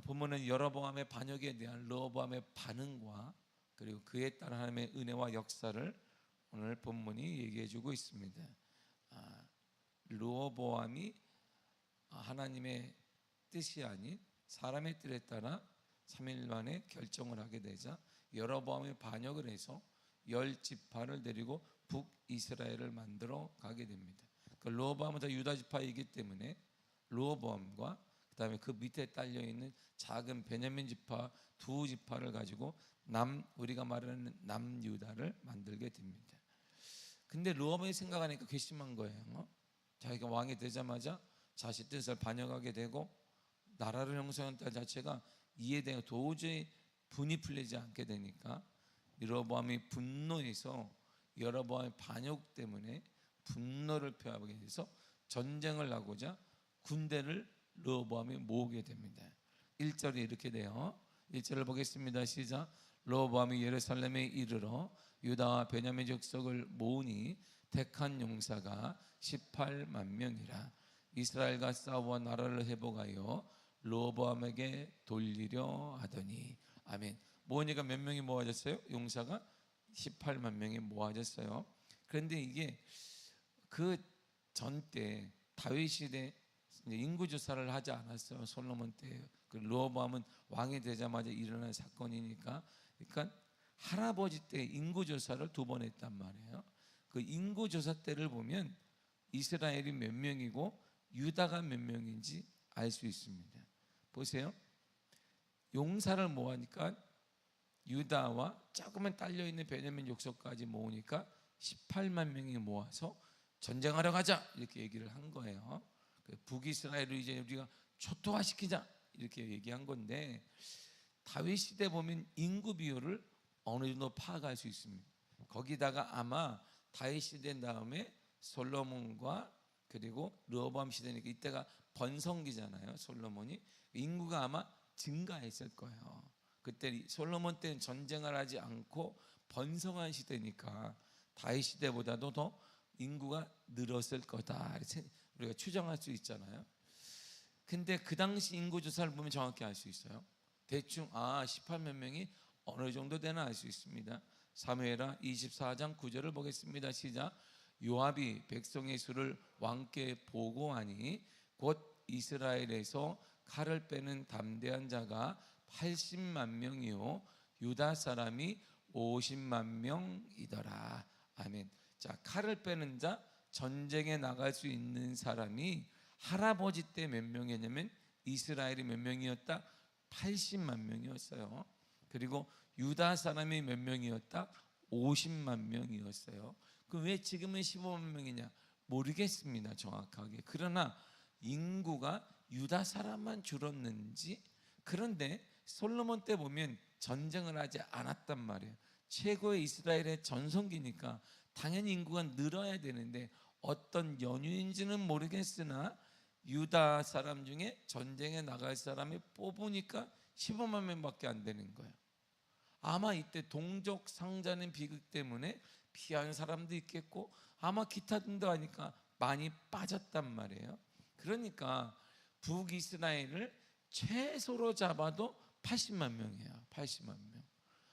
본문은 여로보암의 반역에 대한 르호보암의 반응과 그리고 그에 따른 하나님의 은혜와 역사를 오늘 본문이 얘기해주고 있습니다. 르호보암이 하나님의 뜻이 아닌 사람의 뜻에 따라 3일 만에 결정을 하게 되자 여로보암이 반역을 해서 10지파를 데리고 북이스라엘을 만들어 가게 됩니다. 그 르호보암은 다 유다 지파이기 때문에 르호보암과 그다음에 그 밑에 딸려 있는 작은 베냐민 지파 두 지파를 가지고 우리가 말하는 남유다를 만들게 됩니다. 근데 르호보암이 생각하니까 괘씸한 거예요. 자기가 왕이 되자마자 자신 뜻을 반영하게 되고 나라를 형성했다는 자체가 이해되고 도저히 분이 풀리지 않게 되니까 여로보암이 분노해서 여로보암의 반역 때문에 분노를 표하게 돼서 전쟁을 하고자 군대를 르호보암이 모으게 됩니다. 1절에 이렇게 돼요. 1절을 보겠습니다. 시작. 르호보암이 예루살렘에 이르러 유다와 베냐민 족속을 모으니 택한 용사가 18만 명이라. 이스라엘과 싸워 나라를 회복하여 르호보암에게 돌리려 하더니. 아멘. 모으니까 몇 명이 모아졌어요? 용사가 18만 명이 모아졌어요. 그런데 이게 그 전 때 다윗 시대 인구 조사를 하지 않았어요. 솔로몬 때. 그 르호보암은 왕이 되자마자 일어난 사건이니까. 그러니까 할아버지 때 인구 조사를 2번 했단 말이에요. 그 인구 조사 때를 보면 이스라엘이 몇 명이고 유다가 몇 명인지 알 수 있습니다. 보세요. 용사를 모으니까 유다와 조금만 딸려 있는 베냐민 족속까지 모으니까 18만 명이 모아서 전쟁하러 가자 이렇게 얘기를 한 거예요. 북이스라엘을 이제 우리가 초토화시키자 이렇게 얘기한 건데 다윗 시대 보면 인구 비율을 어느 정도 파악할 수 있습니다. 거기다가 아마 다윗 시대 다음에 솔로몬과 그리고 르호보암 시대니까 이때가 번성기잖아요. 솔로몬이 인구가 아마 증가했을 거예요. 그때 솔로몬 때는 전쟁을 하지 않고 번성한 시대니까 다윗 시대보다도 더 인구가 늘었을 거다 우리가 추정할 수 있잖아요. 근데 그 당시 인구 조사를 보면 정확히 알 수 있어요. 대충 18만 명이 어느 정도 되나 알 수 있습니다. 사무엘하 24장 9절을 보겠습니다. 시작. 요압이 백성의 수를 왕께 보고하니 곧 이스라엘에서 칼을 빼는 담대한 자가 80만 명이요 유다 사람이 50만 명이더라. 아멘. 자, 칼을 빼는 자, 전쟁에 나갈 수 있는 사람이 할아버지 때 몇 명이었냐면 이스라엘이 몇 명이었다? 80만 명이었어요. 그리고 유다 사람이 몇 명이었다? 50만 명이었어요. 그럼 왜 지금은 15만 명이냐? 모르겠습니다, 정확하게. 그러나 인구가 유다 사람만 줄었는지. 그런데 솔로몬 때 보면 전쟁을 하지 않았단 말이에요. 최고의 이스라엘의 전성기니까 당연히 인구가 늘어야 되는데 어떤 연유인지는 모르겠으나 유다 사람 중에 전쟁에 나갈 사람이 뽑으니까 15만 명밖에 안 되는 거예요. 아마 이때 동족 상자는 비극 때문에 피한 사람도 있겠고 아마 기타 등도 하니까 많이 빠졌단 말이에요. 그러니까 북이스라엘을 최소로 잡아도 80만 명이에요. 80만 명.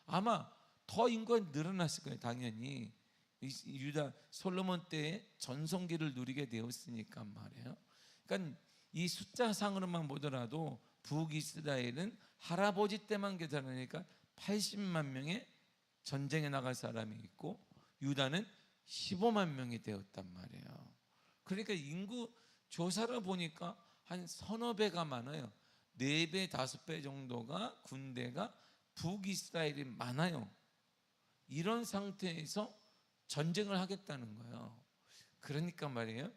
아마 더 인구가 늘어났을 거예요. 당연히 유다 솔로몬 때의 전성기를 누리게 되었으니까 말이에요. 그러니까 이 숫자상으로만 보더라도 북이스라엘은 할아버지 때만 계산하니까 80만 명의 전쟁에 나갈 사람이 있고 유다는 15만 명이 되었단 말이에요. 그러니까 인구 조사를 보니까 한 서너 배가 많아요. 4배, 5배 정도가 군대가 북이스라엘이 많아요. 이런 상태에서 전쟁을 하겠다는 거예요. 그러니까 말이에요.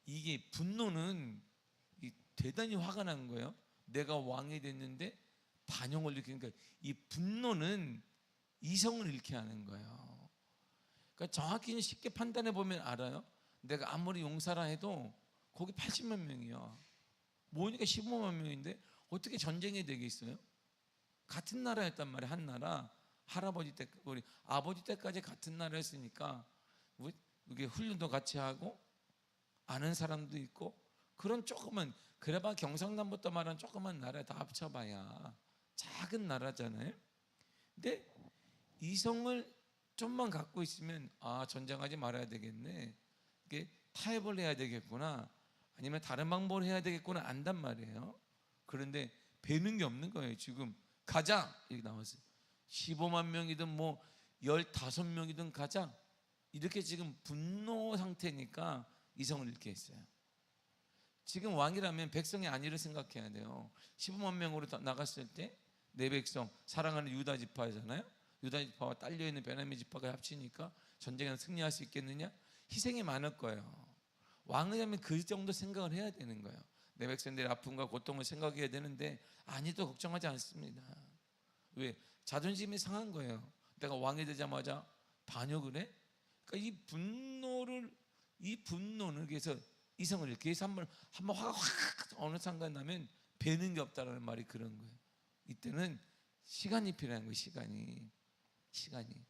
이게 분노는 대단히 화가 난 거예요. 내가 왕이 됐는데 반역을 일으키니까 이 분노는 이성을 잃게 하는 거예요. 그러니까 정확히 쉽게 판단해 보면 알아요. 내가 아무리 용사라 해도 거기 80만 명이야. 모으니까 15만 명인데 어떻게 전쟁이 되겠어요? 같은 나라였단 말이에요. 한 나라. 할아버지 때, 우리 아버지 때까지 같은 나라였으니까 이게 훈련도 같이 하고 아는 사람도 있고 그런 조그만, 그래봐 경상남부터 말하는 조그만 나라 다 합쳐봐야 작은 나라잖아요. 근데 이성을 좀만 갖고 있으면 전쟁하지 말아야 되겠네, 이게 타협을 해야 되겠구나, 아니면 다른 방법을 해야 되겠구나 안단 말이에요. 그런데 배는 게 없는 거예요. 지금 가자 이렇게 나왔어요. 15만 명이든 뭐 15명이든 가자, 이렇게 지금 분노 상태니까 이성을 잃게 했어요. 지금 왕이라면 백성의 안위를 생각해야 돼요. 15만 명으로 나갔을 때 내 백성, 사랑하는 유다 지파잖아요. 유다 지파와 딸려있는 베냐민 지파가 합치니까 전쟁에 승리할 수 있겠느냐? 희생이 많을 거예요. 왕이라면 그 정도 생각을 해야 되는 거예요. 내 백성들의 아픔과 고통을 생각해야 되는데 아니도 걱정하지 않습니다. 왜? 자존심이 상한 거예요. 내가 왕이 되자마자 반역을 해? 그러니까 이 분노를 위해서 이성을 이렇게 해서 한번 화가 확 어느 순간 나면 배는 게 없다라는 말이 그런 거예요. 이때는 시간이 필요한 거예요. 시간이.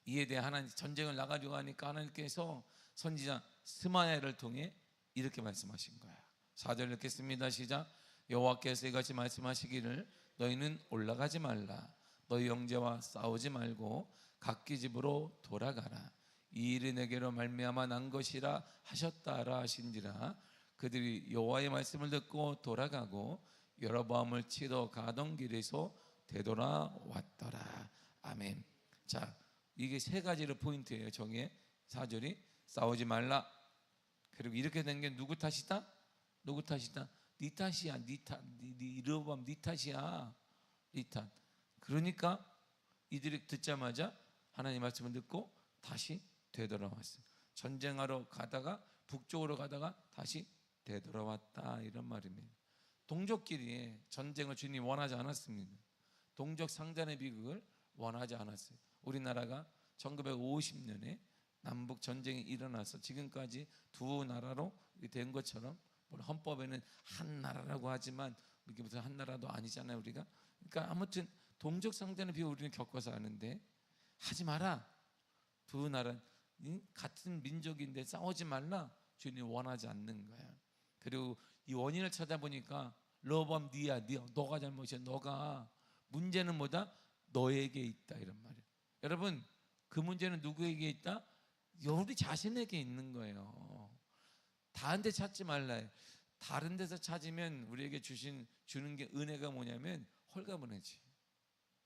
이에 대해 하나님 전쟁을 나가려고 하니까 하나님께서 선지자 스마야를 통해 이렇게 말씀하신 거야. 4절 읽겠습니다. 시작. 여호와께서 이같이 말씀하시기를 너희는 올라가지 말라. 너희 형제와 싸우지 말고 각기 집으로 돌아가라. 이 일이 내게로 말미암아 난 것이라 하셨다라 하신지라. 그들이 여호와의 말씀을 듣고 돌아가고 여로보암을 치러 가던 길에서 되돌아왔더라. 아멘. 자, 이게 세 가지로 포인트예요. 정의 4절이 싸우지 말라. 그리고 이렇게 된 게 누구 탓이다? 누구 탓이다? 네 탓이야. 여로보암 네 탓이야. 네 탓. 그러니까 이들이 듣자마자 하나님 말씀을 듣고 다시 되돌아왔어요. 전쟁하러 가다가 북쪽으로 가다가 다시 되돌아왔다, 이런 말입니다. 동족끼리 전쟁을 주님이 원하지 않았습니다. 동족 상잔의 비극을 원하지 않았어요. 우리나라가 1950년에 남북 전쟁이 일어나서 지금까지 두 나라로 된 것처럼, 헌법에는 한 나라라고 하지만 이게 무슨 한 나라도 아니잖아요, 우리가. 그러니까 아무튼 동족 상잔의 비극을 우리는 겪어서 아는데, 하지 마라. 두 나라 같은 민족인데 싸우지 말라. 주님이 원하지 않는 거야. 그리고 이 원인을 찾아보니까 여로보암 니야, 너가 잘못이야. 너가 문제는 뭐다? 너에게 있다, 이런 말이에요. 여러분, 그 문제는 누구에게 있다? 우리 자신에게 있는 거예요. 다른 데 찾지 말라요. 다른 데서 찾으면 우리에게 주는 게 은혜가 뭐냐면 홀가분해지,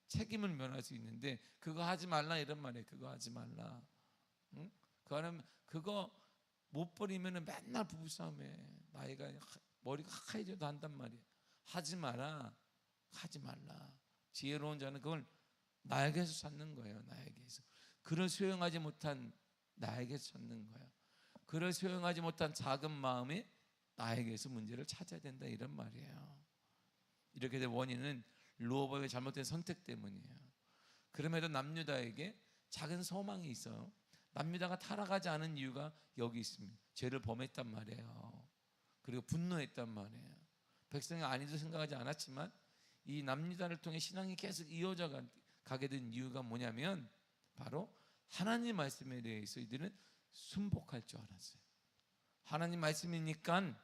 책임을 면할 수 있는데 그거 하지 말라, 이런 말이에요. 그거 하지 말라. 응? 그거 못 버리면 맨날 부부싸움에 나이가 머리가 하얘져도 한단 말이에요. 하지 마라. 하지 말라. 지혜로운 자는 그걸 나에게서 찾는 거예요. 나에게서. 그를 수용하지 못한 나에게서 찾는 거예요. 그를 수용하지 못한 작은 마음이 나에게서 문제를 찾아야 된다, 이런 말이에요. 이렇게 된 원인은 여로보암의 잘못된 선택 때문이에요. 그럼에도 남유다에게 작은 소망이 있어요. 남유다가 타락하지 않은 이유가 여기 있습니다. 죄를 범했단 말이에요. 그리고 분노했단 말이에요. 백성이 아니도 생각하지 않았지만 이 남유다를 통해 신앙이 계속 이어져 가게 된 이유가 뭐냐면 바로 하나님 말씀에 대해서 이들은 순복할 줄 알았어요. 하나님 말씀이니까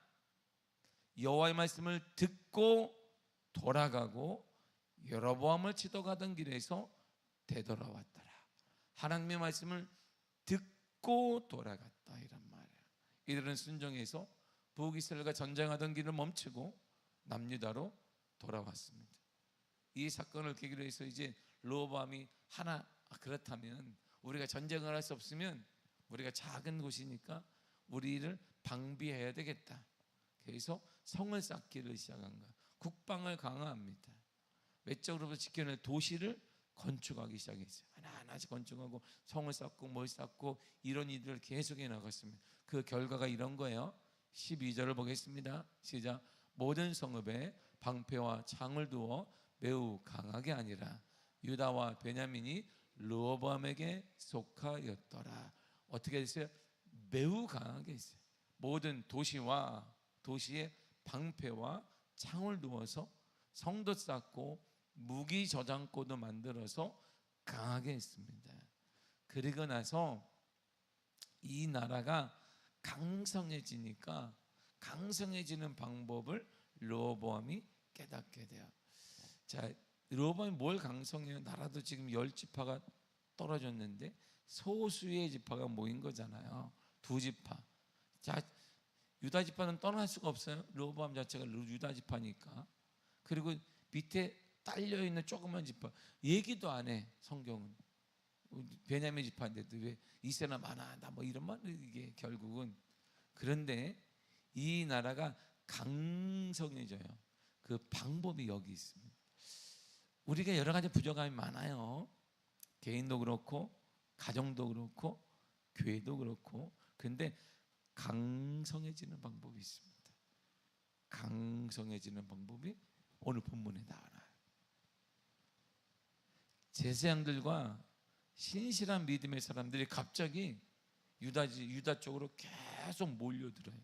여호와의 말씀을 듣고 돌아가고 여로보암을 치러 가던 길에서 되돌아왔더라. 하나님의 말씀을 듣고 돌아갔다, 이란 말이에요. 이들은 순종해서 북이스라엘과 전쟁하던 길을 멈추고 남유다로 돌아왔습니다. 이 사건을 계기로 해서 이제 여로보암이 그렇다면 우리가 전쟁을 할 수 없으면 우리가 작은 곳이니까 우리를 방비해야 되겠다. 그래서 성을 쌓기를 시작한 거야. 국방을 강화합니다. 외적으로부터 지켜낼 도시를 건축하기 시작했어요. 하나하나씩 건축하고 성을 쌓고 뭘 쌓고 이런 일들을 계속해 나갔습니다. 그 결과가 이런 거예요. 12절을 보겠습니다. 시작. 모든 성읍에 방패와 창을 두어 매우 강하게 하니라. 유다와 베냐민이 여로보암에게 속하였더라. 어떻게 됐어요? 매우 강하게 했어요. 모든 도시에 방패와 창을 두어서 성도 쌓고 무기 저장고도 만들어서 강하게 했습니다. 그리고 나서 이 나라가 강성해지니까 강성해지는 방법을 르호보암이 깨닫게 돼요. 자, 르호보암이 뭘 강성해요? 나라도 지금 10지파가 떨어졌는데 소수의 지파가 모인 거잖아요. 2지파. 자, 유다 지파는 떠날 수가 없어요. 르호보암 자체가 유다 지파니까. 그리고 밑에 딸려 있는 조그만 지파 얘기도 안 해. 성경은 베냐민 지파인데도 왜 이세나 마나다 뭐 이런 말 이게 결국은. 그런데 이 나라가 강성해져요. 그 방법이 여기 있습니다. 우리가 여러 가지 부족함이 많아요. 개인도 그렇고 가정도 그렇고 교회도 그렇고. 그런데 강성해지는 방법이 있습니다. 강성해지는 방법이 오늘 본문에 나와요. 제사장들과 신실한 믿음의 사람들이 갑자기 유다 쪽으로 계속 몰려들어요.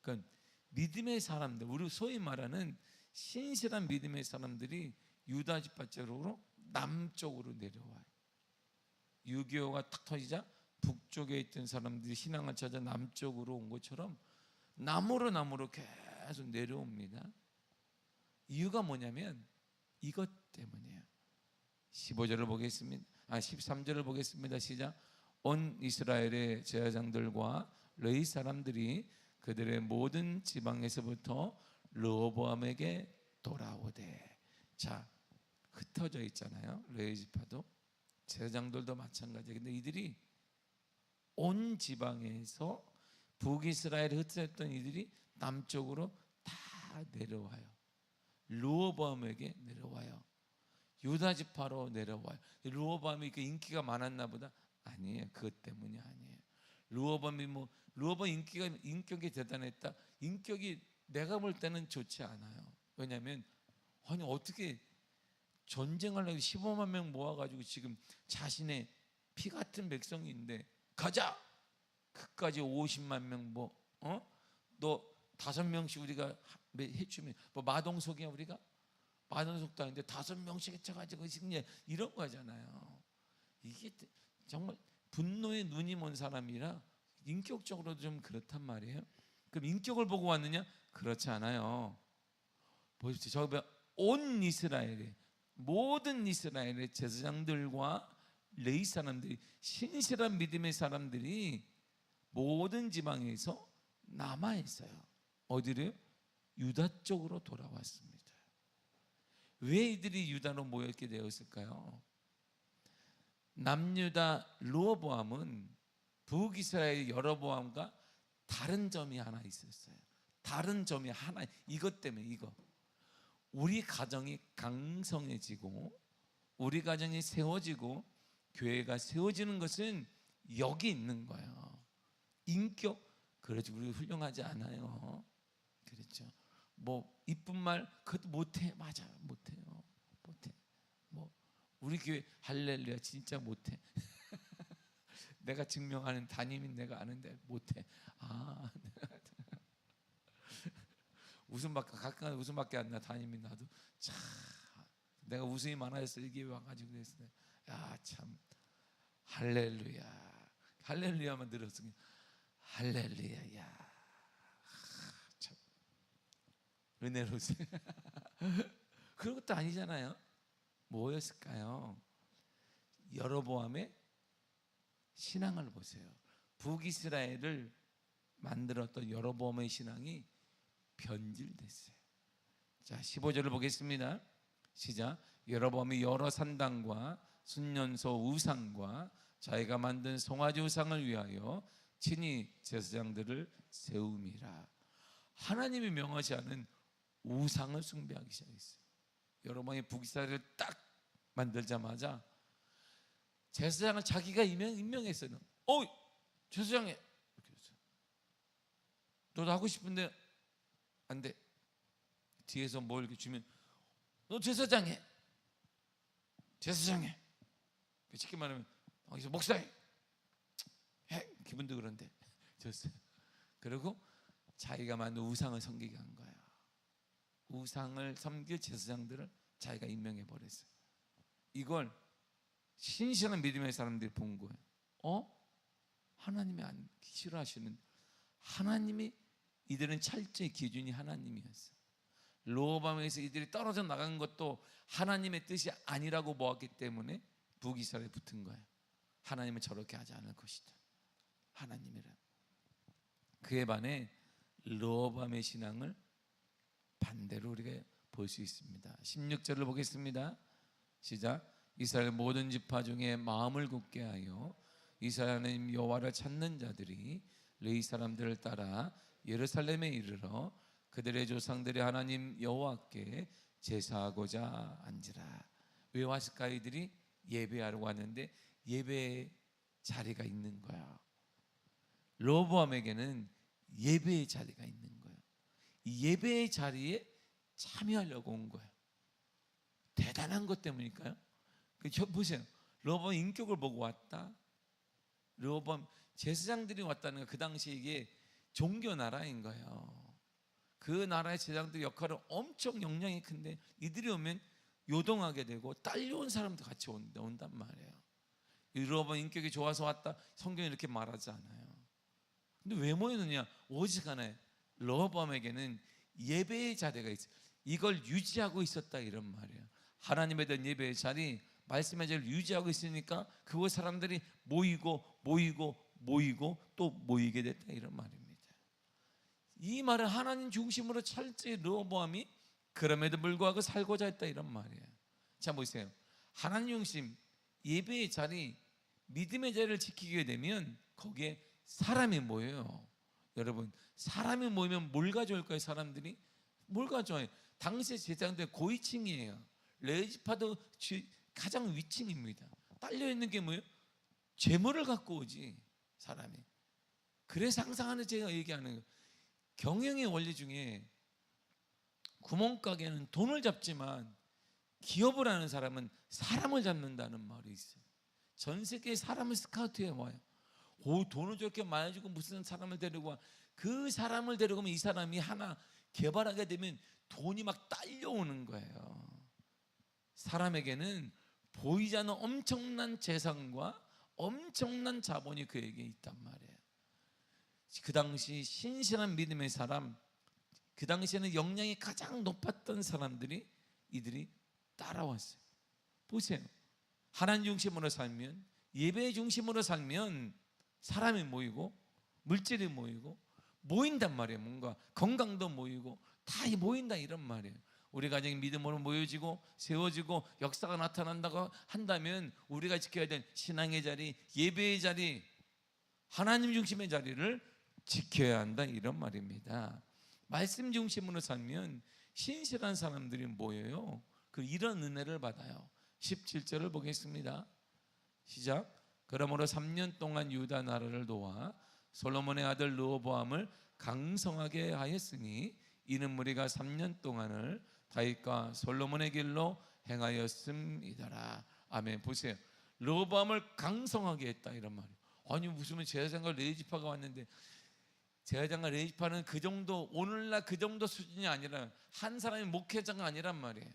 그러니까 믿음의 사람들, 우리 소위 말하는 신실한 믿음의 사람들이 유다 지파 쪽으로 남쪽으로 내려와요. 6.25가 탁 터지자 북쪽에 있던 사람들이 신앙을 찾아 남쪽으로 온 것처럼 남으로 계속 내려옵니다. 이유가 뭐냐면 이것 때문이에요. 15절을 보겠습니다. 13절을 보겠습니다. 시작. 온 이스라엘의 제사장들과 레위 사람들이 그들의 모든 지방에서부터 르호보암에게 돌아오되. 자, 흩어져 있잖아요. 레위 지파도 제사장들도 마찬가지예요. 근데 이들이 온 지방에서 북이스라엘에 흩어졌던 이들이 남쪽으로 다 내려와요. 르호보암에게 내려와요. 유다 지파로 내려와요. 르호보암이 인기가 많았나 보다. 아니에요. 그것 때문이 아니에요. 르호보암 인격이 대단했다. 인격이 내가 볼 때는 좋지 않아요. 왜냐하면 아니 어떻게 전쟁하려고 15만 명 모아가지고 지금 자신의 피 같은 백성인데 가자. 그까지 50만 명 너 5명씩 우리가 해주면 뭐 마동석이야 우리가? 마동석도 아닌데 5명씩 해쳐가지고 승리 이런 거잖아요. 이게 정말 분노의 눈이 먼 사람이라 인격적으로도 좀 그렇단 말이에요. 그럼 인격을 보고 왔느냐? 그렇지 않아요. 보십시오. 온 이스라엘의 모든 이스라엘의 제사장들과 레위 사람들이 신실한 믿음의 사람들이 모든 지방에서 남아 있어요. 어디를? 유다 쪽으로 돌아왔습니다. 왜 이들이 유다로 모였게 되었을까요? 남유다 르호보암은 북이스라엘 여로보암과 다른 점이 하나 있었어요. 다른 점이 하나, 이것 때문에 이거. 우리 가정이 강성해지고 우리 가정이 세워지고 교회가 세워지는 것은 여기 있는 거예요. 인격, 그렇죠. 우리 훌륭하지 않아요. 그렇죠. 뭐 이쁜 말 그것도 못해. 맞아요. 못해요. 못해. 뭐 우리 교회 할렐루야 진짜 못해. 내가 증명하는 담임인 내가 아는데 못해. 웃음밖에 가끔 웃음밖에 안 나. 담임이 나도 참 내가 웃음이 많아서 여기 와가지고 그랬어요. 야 참 할렐루야. 할렐루야만 들었으면 할렐루야. 야 참 은혜로우세요. 그런 것도 아니잖아요. 뭐였을까요? 여로보암의 신앙을 보세요. 북이스라엘을 만들었던 여로보암의 신앙이 변질됐어요. 자, 15절을 보겠습니다. 시작. 여로보암이 여러 산당과 순년소 우상과 자기가 만든 송아지 우상을 위하여 친히 제사장들을 세움이라. 하나님이 명하지 않은 우상을 숭배하기 시작했어요. 여로보암이 북이스라엘을 딱 만들자마자 제사장을 자기가 임명했어요. 제사장해 이렇게 했어요. 너도 하고 싶은데 안 돼. 뒤에서 뭘 이렇게 주면 너 제사장해. 쉽게 말하면 여기서 목사해. 해. 기분도 그런데 졌어요. 그리고 자기가 만든 우상을 섬기게 한 거예요. 우상을 섬길 제사장들을 자기가 임명해 버렸어요. 이걸 신실한 믿음의 사람들이 본 거예요. 하나님이 안 싫어하시는, 하나님이 이들은 철저히 기준이 하나님이었어요. 르호보암에서 이들이 떨어져 나간 것도 하나님의 뜻이 아니라고 보았기 때문에 북이스라엘에 붙은 거예요. 하나님은 저렇게 하지 않을 것이다. 하나님이란. 그에 반해 르호보암의 신앙을 반대로 우리가 볼 수 있습니다. 16절을 보겠습니다. 시작. 이스라엘 모든 지파 중에 마음을 굳게 하여 이스라엘 하나님 여호와를 찾는 자들이 레위 사람들을 따라 예루살렘에 이르러 그들의 조상들의 하나님 여호와께 제사하고자 앉으라. 왜 왔을까? 이들이 예배하러 왔는데 예배의 자리가 있는 거야. 르호보암에게는 예배의 자리가 있는 거예요. 이 예배의 자리에 참여하려고 온 거예요. 대단한 것 때문일까요? 보세요. 르호보암 인격을 보고 왔다. 르호보암 제사장들이 왔다는 거, 그 당시에 이게 종교 나라인 거예요. 그 나라의 제사장들 역할은 엄청 영향이 큰데 이들이 오면 요동하게 되고 딸려온 사람도 같이 온단 말이에요. 르호보암 인격이 좋아서 왔다, 성경이 이렇게 말하지 않아요. 근데 왜 모였느냐? 오직 하나에 르호보암에게는 예배의 자리가 있어요. 이걸 유지하고 있었다, 이런 말이에요. 하나님에 대한 예배의 자리, 말씀의 자리를 유지하고 있으니까 그곳 사람들이 모이고 또 모이게 됐다, 이런 말입니다. 이 말은 하나님 중심으로 철저히 르호보암이 그럼에도 불구하고 살고자 했다, 이런 말이에요. 자, 보세요. 하나님 중심 예배의 자리, 믿음의 자리를 지키게 되면 거기에 사람이 모여요. 여러분, 사람이 모이면 뭘 가져올까요? 사람들이 뭘 가져와요? 당시의 제사장들 고위층이에요. 레위지파도 가장 위층입니다. 딸려있는 게 뭐예요? 재물을 갖고 오지, 사람이. 그래서 항상 하는, 제가 얘기하는 거예요. 경영의 원리 중에 구멍가게는 돈을 잡지만 기업을 하는 사람은 사람을 잡는다는 말이 있어요. 전 세계에 사람을 스카우트해 와요. 돈을 저렇게 많이 주고 무슨 사람을 데리고 와. 그 사람을 데리고 오면 이 사람이 하나 개발하게 되면 돈이 막 딸려오는 거예요. 사람에게는 보이지 않는 엄청난 재산과 엄청난 자본이 그에게 있단 말이에요. 그 당시 신실한 믿음의 사람, 그 당시에는 역량이 가장 높았던 사람들이 이들이 따라왔어요. 보세요. 하나님 중심으로 살면, 예배 중심으로 살면 사람이 모이고 물질이 모이고 모인단 말이에요. 뭔가 건강도 모이고 다 모인다, 이런 말이에요. 우리 가정이 믿음으로 모여지고 세워지고 역사가 나타난다고 한다면 우리가 지켜야 될 신앙의 자리, 예배의 자리, 하나님 중심의 자리를 지켜야 한다, 이런 말입니다. 말씀 중심으로 살면 신실한 사람들이 모여요. 이런 은혜를 받아요. 17절을 보겠습니다. 시작. 그러므로 3년 동안 유다 나라를 도와 솔로몬의 아들 르호보암을 강성하게 하였으니 이는 무리가 3년 동안을 다윗과 솔로몬의 길로 행하였음이더라. 아멘. 보세요. 르호보암을 강성하게 했다, 이런 말이에요. 아니, 무슨 제사장과 레위지파가 왔는데, 제사장과 레위지파는 그 정도, 오늘날 그 정도 수준이 아니라, 한 사람이 목회자가 아니란 말이에요.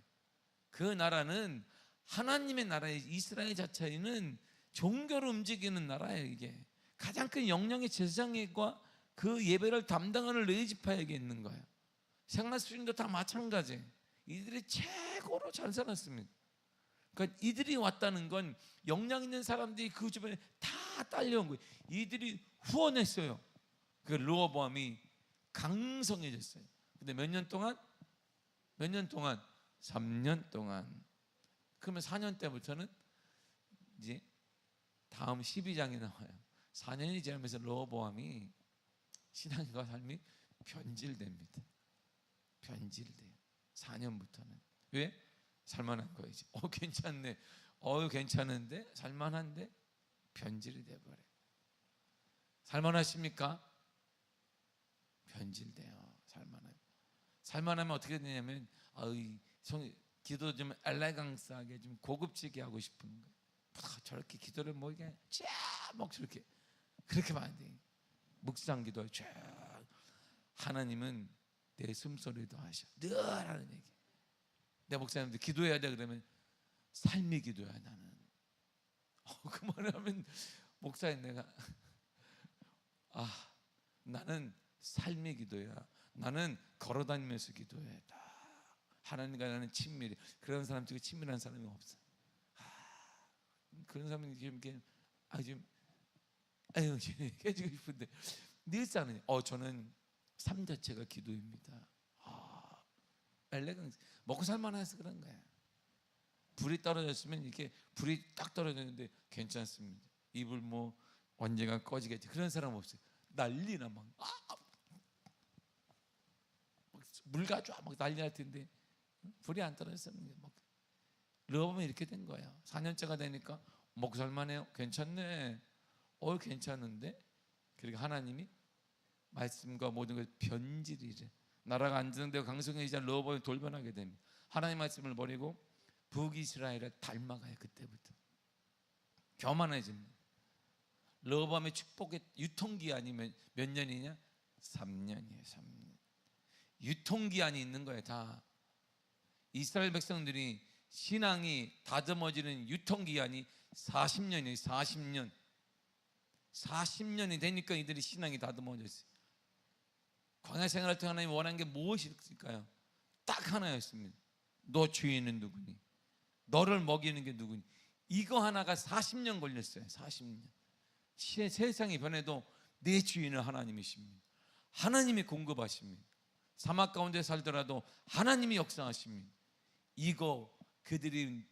그 나라는 하나님의 나라의, 이스라엘 자체는 종교로 움직이는 나라예요. 이게 가장 큰 역량의 제사장과 그 예배를 담당하는 레위지파에게 있는 거예요. 생활 수준도 다 마찬가지예요. 이들이 최고로 잘 살았습니다. 그러니까 이들이 왔다는 건 역량 있는 사람들이 그 주변에 다 딸려온 거예요. 이들이 후원했어요. 그 르호보암이 강성해졌어요. 근데 몇 년 동안? 3년 동안. 그러면 4년 때부터는 이제 다음 12장에 나와요. 4년이 지나면서 르호보암이 신앙과 삶이 변질됩니다. 변질돼요. 4년부터는. 왜? 살만한 거예요. 괜찮네. 괜찮은데? 살만한데? 변질이 돼버려요. 살만하십니까? 변질돼요. 살만하면 어떻게 되냐면 기도 좀 엘레강스하게 좀 고급지게 하고 싶은 거예요. 저렇게 기도를 뭐 이게 쫙막 저렇게 그렇게 하면 안 돼. 묵상 기도에 쫙. 하나님은 내 숨소리도 하셔. 늘 하는 얘기. 내 목사님들 기도해야 돼 그러면 삶이 기도야 나는. 그 말을 하면 목사님 내가 나는 삶의 기도야. 나는 걸어다니면서 기도해. 하나님과 나는 친밀해. 그런 사람 중에 친밀한 사람이 없어. 그런 사람은 이렇게 아주 해주고 싶은데 늘상 저는 삶 자체가 기도입니다. 엘레강스 먹고 살만해서 그런 거야. 불이 떨어졌으면 이렇게 불이 딱 떨어졌는데 괜찮습니다. 이불 뭐 언젠가 꺼지겠지. 그런 사람 없어요. 난리나 막 물 가져와 막 난리 날 텐데 불이 안 떨어졌으면 막 러브면 이렇게 된 거야. 4년째가 되니까 먹고 살만해요. 괜찮네. 괜찮은데. 그러니까 하나님이 말씀과 모든 걸 변질이래. 나라가 안정되고 강성해지자 러브를 돌변하게 됩니다. 하나님 말씀을 버리고 북이스라엘을 닮아가요. 그때부터 교만해집니다. 러브함의 축복의 유통기한이 몇 년이냐? 3년이에요. 3년. 유통기한이 있는 거예요. 다 이스라엘 백성들이 신앙이 다듬어지는 유통기한이 40년이에요. 40년. 40년이 되니까 이들이 신앙이 다듬어졌어요. 광야 생활할 때 하나님 원하는 게 무엇일까요? 딱 하나였습니다. 너 주인은 누구니? 너를 먹이는 게 누구니? 이거 하나가 40년 걸렸어요. 40년. 세상이 변해도 내 주인은 하나님이십니다. 하나님이 공급하십니다. 사막 가운데 살더라도 하나님이 역사하십니다. 이거 그들이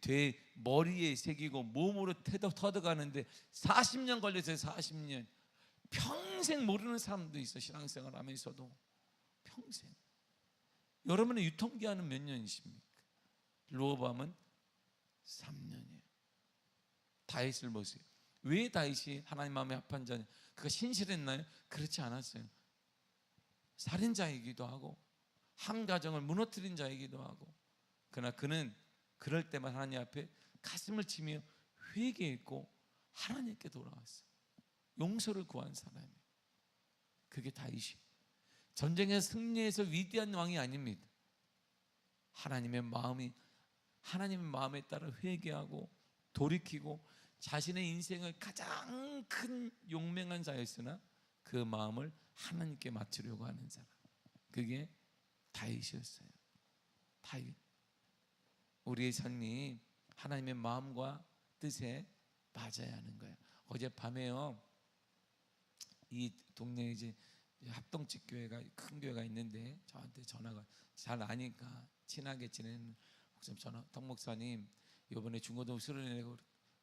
머리에 새기고 몸으로 터득하는데 40년 걸렸어요. 40년. 평생 모르는 사람도 있어. 신앙생활 하면서도 평생. 여러분의 유통기한은 몇 년이십니까? 르호보암은 3년이에요. 다윗을 보세요. 왜 다윗이 하나님 마음에 합한 자냐? 그가 신실했나요? 그렇지 않았어요. 살인자이기도 하고 한 가정을 무너뜨린 자이기도 하고, 그러나 그는 그럴 때만 하나님 앞에 가슴을 치며 회개했고 하나님께 돌아왔어요. 용서를 구한 사람이에요. 그게 다윗이 전쟁에서 승리해서 위대한 왕이 아닙니다. 하나님의 마음에 따라 회개하고 돌이키고 자신의 인생을 가장 큰 용맹한 자였으나 그 마음을 하나님께 맞추려고 하는 사람, 그게 다윗이었어요. 다윗. 우리의 삶이 하나님의 마음과 뜻에 맞아야 하는 거예요. 어젯밤에요, 이 동네에 이제 합동집 교회가, 큰 교회가 있는데 저한테 전화가, 잘 아니까 친하게 지내는 목사님 덕 목사님 이번에 중고등 수련회를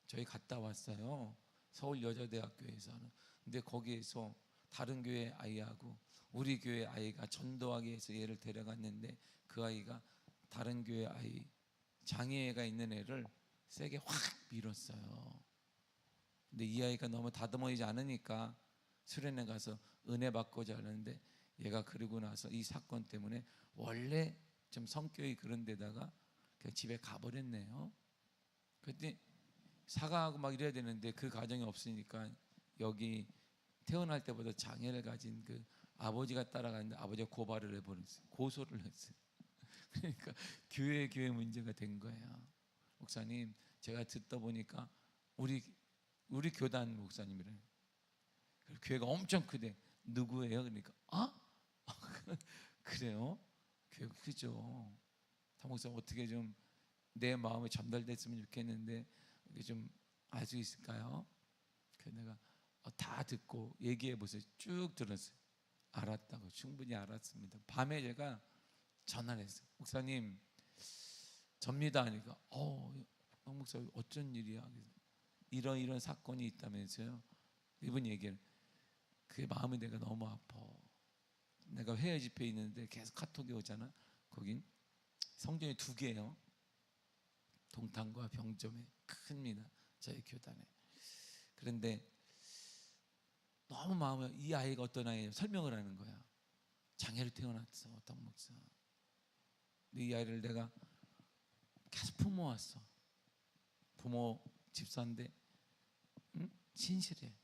저희 갔다 왔어요. 서울여자대학교에서는. 근데 거기에서 다른 교회 아이하고 우리 교회 아이가 전도하기 위해서 얘를 데려갔는데 그 아이가 다른 교회 아이, 장애가 있는 애를 세게 확 밀었어요. 근데 이 아이가 너무 다듬어지지 않으니까 수련회 가서 은혜 받고자 하는데, 얘가 그러고 나서 이 사건 때문에 원래 좀 성격이 그런 데다가 그냥 집에 가버렸네요. 그때 사과하고 막 이래야 되는데 그 가정이 없으니까 여기 태어날 때보다 장애를 가진 그 아버지가 따라가는데 아버지가 고발을 해버렸어요. 고소를 했어요. 그러니까 교회 문제가 된 거예요. 목사님, 제가 듣다 보니까 우리 교단 목사님이래요. 교회가 엄청 크대. 누구예요? 그러니까 그래요? 교회가 크죠. 목사 어떻게 좀 내 마음에 전달됐으면 좋겠는데 이게 좀 알 수 있을까요? 그래서 내가 다 듣고 얘기해 보세요. 쭉 들었어요. 알았다고. 충분히 알았습니다. 밤에 제가 전화를 했어요. 목사님 접니다 하니까 목사 어쩐 일이야? 이런 사건이 있다면서요. 이분 얘기를, 그게 마음이 내가 너무 아파. 내가 회의 집회에 있는데 계속 카톡이 오잖아. 거긴 성전이 2개예요. 동탄과 병점에 큽니다. 저희 교단에. 그런데 너무 마음에, 이 아이가 어떤 아이예요? 설명을 하는 거야. 장애로 태어났어, 어떤 목사. 근데 이 아이를 내가 계속 품어왔어. 부모 집사인데 신실해.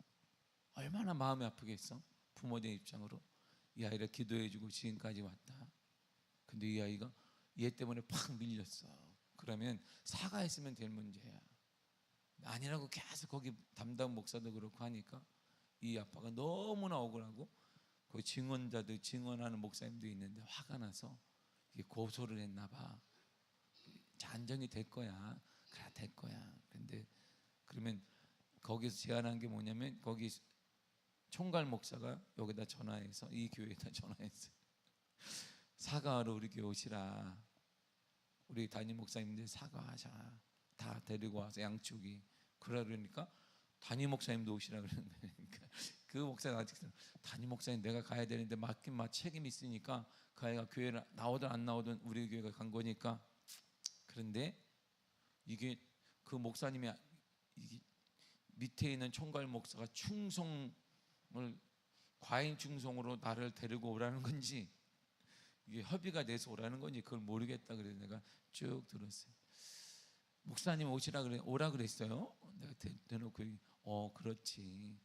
얼마나 마음이 아프겠어. 부모의 입장으로 이 아이를 기도해주고 지금까지 왔다. 근데 이 아이가 얘 때문에 팍 밀렸어. 그러면 사과했으면 될 문제야. 아니라고 계속 거기 담당 목사도 그렇고 하니까 이 아빠가 너무나 억울하고 그 증언자들 증언하는 목사님도 있는데 화가 나서 고소를 했나 봐. 안정이 될 거야. 그래 될 거야. 근데 그러면 거기서 제안한 게 뭐냐면 거기 총괄 목사가 여기다 전화해서 이 교회에다 전화했어요. 사과하러 우리 교회 오시라. 우리 담임 목사님들 사과하자. 다 데리고 와서 양쪽이 그러니까 담임 목사님도 오시라 그러는 거예요. 그러니까 그 목사님 아직 담임 목사님 내가 가야 되는데 맡긴 책임이 있으니까 그 아이가 교회를 나오든 안 나오든 우리 교회가 간 거니까. 그런데 이게 그 목사님이 이게 밑에 있는 총괄 목사가 충성을 과잉 충성으로 나를 데리고 오라는 건지 이게 협의가 돼서 오라는 건지 그걸 모르겠다 그래서 내가 쭉 들었어요. 목사님 오시라 그래 오라 그랬어요. 내가 대놓고 그렇지.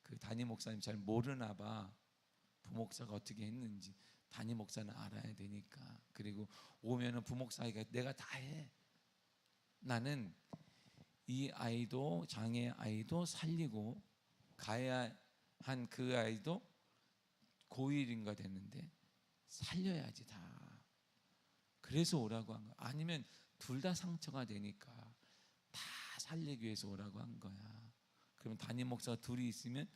그 담임 목사님 잘 모르나 봐. 부목사가 어떻게 했는지 담임 목사는 알아야 되니까. 그리고 오면은 부목사가 내가 다 해. 나는 이 아이도 장애 아이도 살리고 가야 한 그 아이도 고1인가 됐는데 살려야지 다. 그래서 오라고 한 거야. 아니면 둘 다 상처가 되니까 다 살리기 위해서 오라고 한 거야. 그러면 담임 목사가 둘이 있으면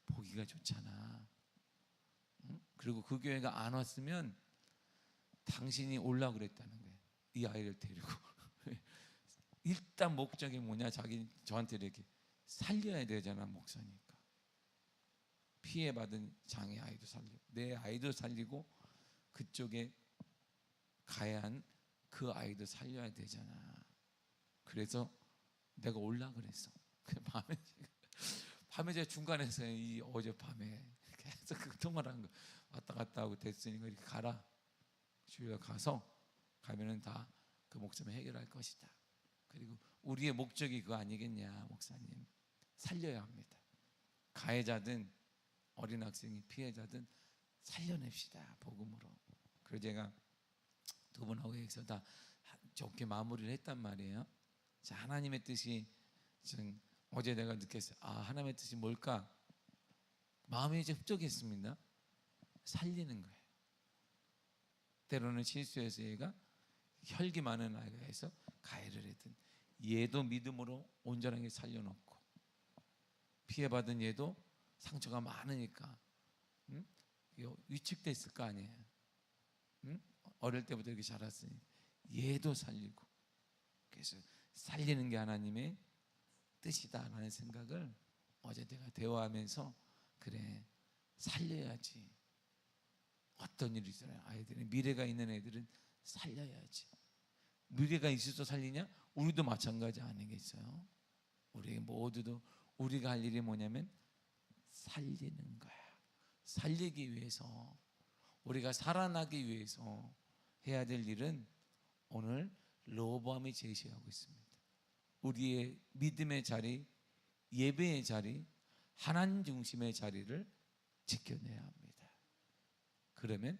보기가 좋잖아. 응? 그리고 그 교회가 안 왔으면 당신이 오려고 그랬다는 거야. 이 아이를 데리고. 일단 목적이 뭐냐? 저한테 이렇게 살려야 되잖아. 목사니까. 피해받은 장애 아이도 살리고 내 아이도 살리고 그쪽에 가야 한 그 아이도 살려야 되잖아. 그래서 내가 올라 그랬어. 밤에 제가 중간에서 이 어젯밤에 계속 그 통화를 한 거 왔다 갔다 하고 됐으니까 이렇게 가라. 주위에 가면은 다 그 목사님 해결할 것이다. 그리고 우리의 목적이 그거 아니겠냐 목사님. 살려야 합니다. 가해자든 어린 학생이 피해자든 살려냅시다 복음으로. 그래서 제가 두 분하고 여기서 다 좋게 마무리를 했단 말이에요. 자, 하나님의 뜻이 어제 내가 느꼈어요. 하나님의 뜻이 뭘까? 마음이 이제 흡족했습니다. 살리는 거예요. 때로는 실수해서 얘가 혈기 많은 아이가 해서 가해를 했든 얘도 믿음으로 온전하게 살려놓고 피해받은 얘도 상처가 많으니까 위축됐을 거 아니에요. 어릴 때부터 이렇게 자랐으니 얘도 살리고. 그래서 살리는 게 하나님의 뜻이다라는 생각을 어제 내가 대화하면서 그래 살려야지. 어떤 일이 있잖아요. 아이들은 미래가 있는 애들은 살려야지. 미래가 있어서 살리냐? 우리도 마찬가지 아니겠어요? 우리 모두도 우리가 할 일이 뭐냐면 살리는 거야. 살리기 위해서 우리가 살아나기 위해서 해야 될 일은 오늘 로보암이 제시하고 있습니다. 우리의 믿음의 자리, 예배의 자리, 하나님 중심의 자리를 지켜내야 합니다. 그러면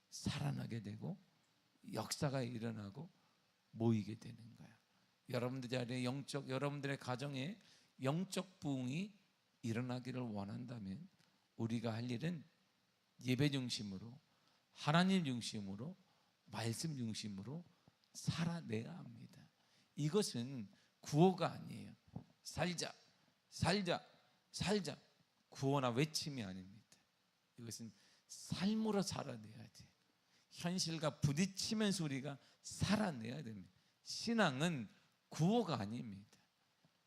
살아나게 되고 역사가 일어나고 모이게 되는 거야. 여러분들 자리에 여러분들의 가정에 영적 부흥이 일어나기를 원한다면 우리가 할 일은 예배 중심으로 하나님 중심으로 말씀 중심으로 살아내야 합니다. 이것은 구호가 아니에요. 살자 구호나 외침이 아닙니다. 이것은 삶으로 살아내야 돼. 현실과 부딪히면서 우리가 살아내야 됩니다. 신앙은 구호가 아닙니다.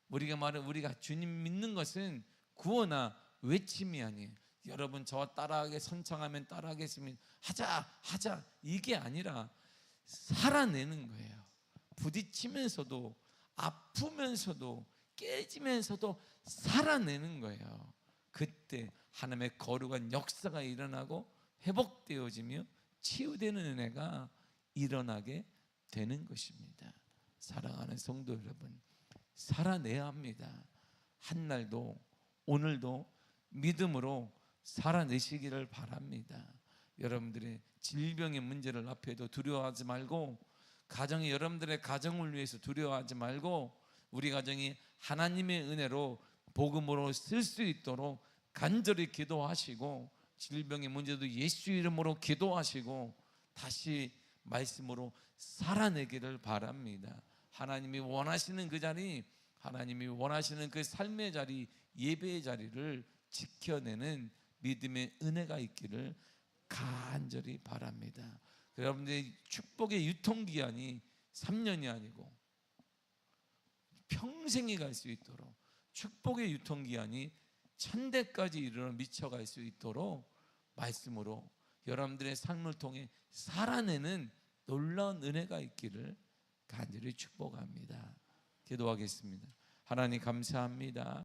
우리가 주님 믿는 것은 구호나 외침이 아니에요. 여러분 저와 따라하게 선창하면 따라하겠습니다. 하자 이게 아니라 살아내는 거예요. 부딪히면서도 아프면서도 깨지면서도 살아내는 거예요. 그때 하나님의 거룩한 역사가 일어나고 회복되어지며 치유되는 은혜가 일어나게 되는 것입니다. 사랑하는 성도 여러분, 살아내야 합니다. 한날도 오늘도 믿음으로 살아내시기를 바랍니다. 여러분들의 질병의 문제를 앞에도 두려워하지 말고 여러분들의 가정을 위해서 두려워하지 말고 우리 가정이 하나님의 은혜로 복음으로 쓸 수 있도록 간절히 기도하시고 질병의 문제도 예수 이름으로 기도하시고 다시 말씀으로 살아내기를 바랍니다. 하나님이 원하시는 그 자리, 하나님이 원하시는 그 삶의 자리, 예배의 자리를 지켜내는 믿음의 은혜가 있기를 간절히 바랍니다. 여러분들의 축복의 유통기한이 3년이 아니고 평생이 갈 수 있도록, 축복의 유통기한이 1000대까지 이르러 미쳐갈 수 있도록 말씀으로 여러분들의 삶을 통해 살아내는 놀라운 은혜가 있기를 간절히 축복합니다. 기도하겠습니다. 하나님 감사합니다.